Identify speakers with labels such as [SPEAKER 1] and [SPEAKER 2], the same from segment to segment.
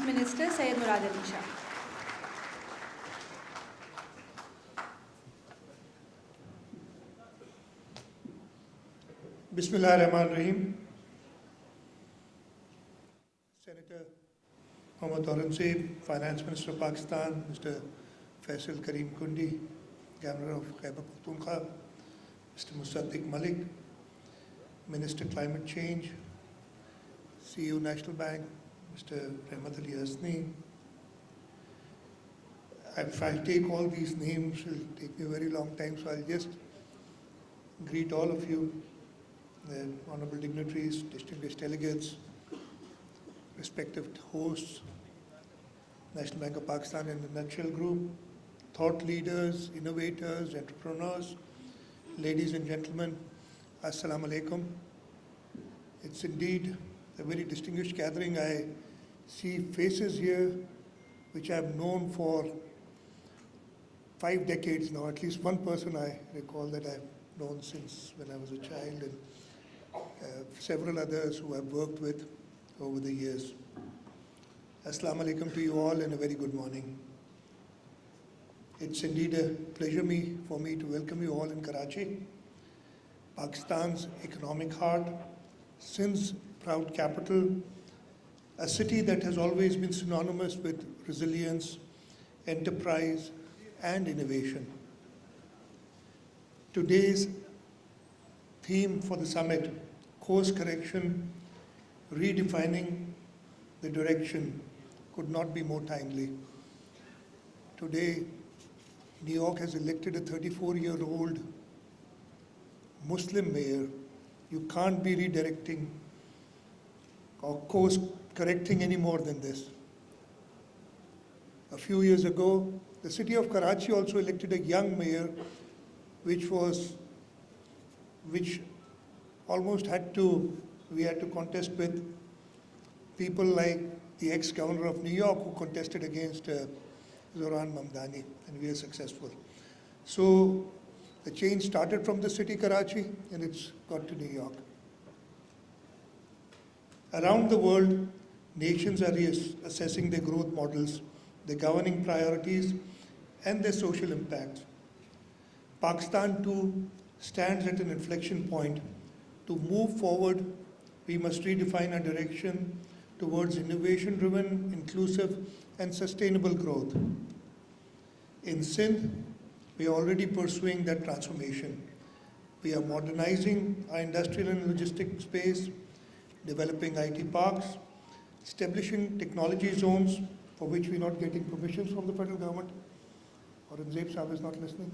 [SPEAKER 1] Minister Sindh Murad Shah.
[SPEAKER 2] Bismillahirrahmanirrahim. Senator Mohammad Aurangzeb, Finance Minister of Pakistan, Mr. Faisal Kareem Kundi, Governor of Khyber Pakhtunkhwa, Mr. Musaddiq Malik, Minister Climate Change, CEO National Bank, Mr. Rahmat Ali Hasni. If I take all these names, it will take me a very long time, so I'll just greet all of you, the honorable dignitaries, distinguished delegates, respective hosts, National Bank of Pakistan and the Nutshell Group, thought leaders, innovators, entrepreneurs, ladies and gentlemen, Assalamu alaikum. It's indeed a very distinguished gathering. I see faces here which I've known for 5 decades now. At least one person I recall that I've known since when I was a child, and several others who I've worked with over the years. Assalamu alaikum to you all and a very good morning. It's indeed a pleasure for me to welcome you all in Karachi, Pakistan's economic heart, Sindh's proud capital, a city that has always been synonymous with resilience, enterprise, and innovation. Today's theme for the summit, course correction, redefining the direction, could not be more timely. Today, New York has elected a 34-year-old Muslim mayor. You can't be redirecting or course correcting any more than this. A few years ago, the city of Karachi also elected a young mayor, which almost we had to contest with people like the ex-governor of New York who contested against Zahran Mamdani, and we are successful. So the change started from the city Karachi and it's got to New York. Around the world, nations are reassessing their growth models, their governing priorities, and their social impacts. Pakistan too stands at an inflection point. To move forward, we must redefine our direction towards innovation-driven, inclusive, and sustainable growth. In Sindh, we are already pursuing that transformation. We are modernizing our industrial and logistics space, developing IT parks, establishing technology zones for which we are not getting permissions from the federal government. Aurangzeb Sahib is not listening.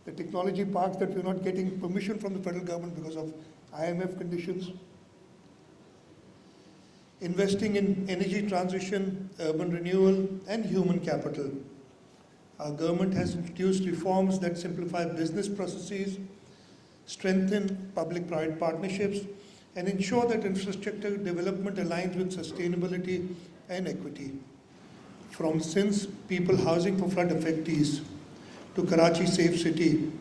[SPEAKER 2] The technology parks that we are not getting permission from the federal government because of IMF conditions. Investing in energy transition, urban renewal, and human capital. Our government has introduced reforms that simplify business processes, strengthen public-private partnerships, and ensure that infrastructure development aligns with sustainability and equity. From Sindh's people housing for flood affectees to Karachi Safe City,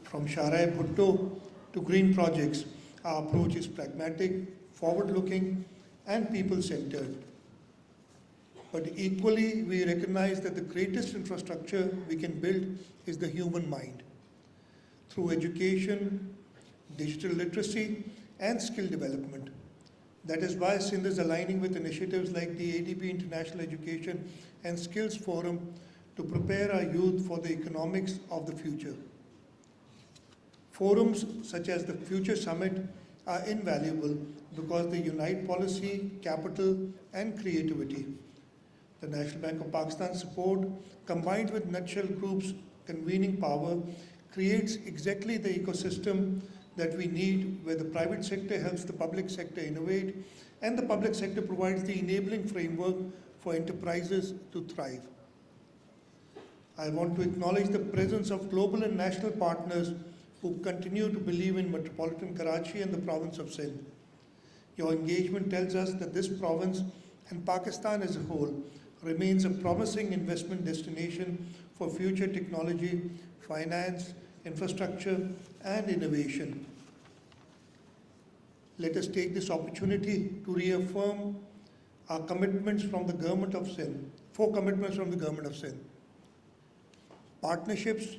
[SPEAKER 2] from Sharai Bhutto to green projects, our approach is pragmatic, forward-looking, and people-centered. But equally, we recognize that the greatest infrastructure we can build is the human mind. Through education, digital literacy, and skill development. That is why Sindh is aligning with initiatives like the ADB International Education and Skills Forum to prepare our youth for the economics of the future. Forums such as the Future Summit are invaluable because they unite policy, capital, and creativity. The National Bank of Pakistan's support, combined with Nutshell Group's convening power, creates exactly the ecosystem that we need, where the private sector helps the public sector innovate, and the public sector provides the enabling framework for enterprises to thrive. I want to acknowledge the presence of global and national partners who continue to believe in metropolitan Karachi and the province of Sindh. Your engagement tells us that this province and Pakistan as a whole remains a promising investment destination for future technology, finance, infrastructure, and innovation. Let us take this opportunity to reaffirm our commitments from the Government of Sindh, 4 commitments from the Government of Sindh. Partnerships,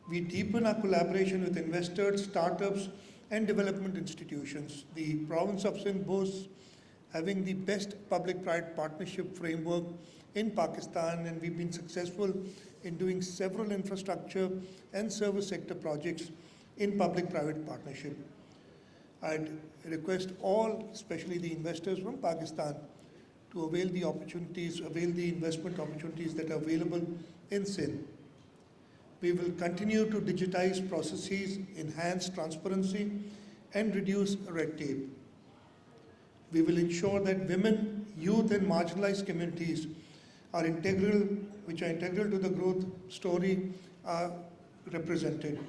[SPEAKER 2] we deepen our collaboration with investors, startups, and development institutions. The province of Sindh boasts having the best public-private partnership framework in Pakistan, and we've been successful in doing several infrastructure and service sector projects in public-private partnership. I'd request all, especially the investors from Pakistan, to avail the opportunities, avail the investment opportunities that are available in Sindh. We will continue to digitize processes, enhance transparency, and reduce red tape. We will ensure that women, youth, and marginalized communities are integral, which are integral to the growth story, are represented.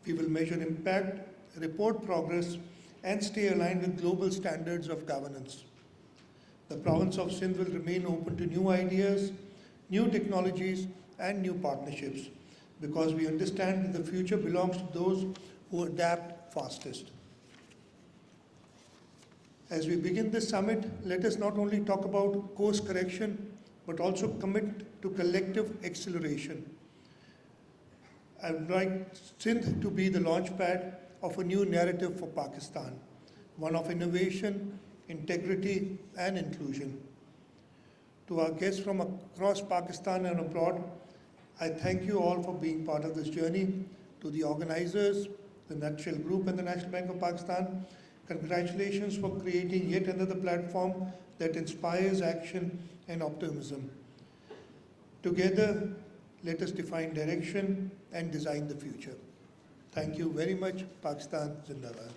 [SPEAKER 2] We will measure impact, report progress, and stay aligned with global standards of governance. The province of Sindh will remain open to new ideas, new technologies, and new partnerships, because we understand that the future belongs to those who adapt fastest. As we begin this summit, let us not only talk about course correction, but also commit to collective acceleration. I would like Sindh to be the launchpad of a new narrative for Pakistan, one of innovation, integrity, and inclusion. To our guests from across Pakistan and abroad, I thank you all for being part of this journey. To the organizers, the Nutshell Group and the National Bank of Pakistan, congratulations for creating yet another platform that inspires action and optimism. Together, let us define direction and design the future. Thank you very much. Pakistan Zindabad.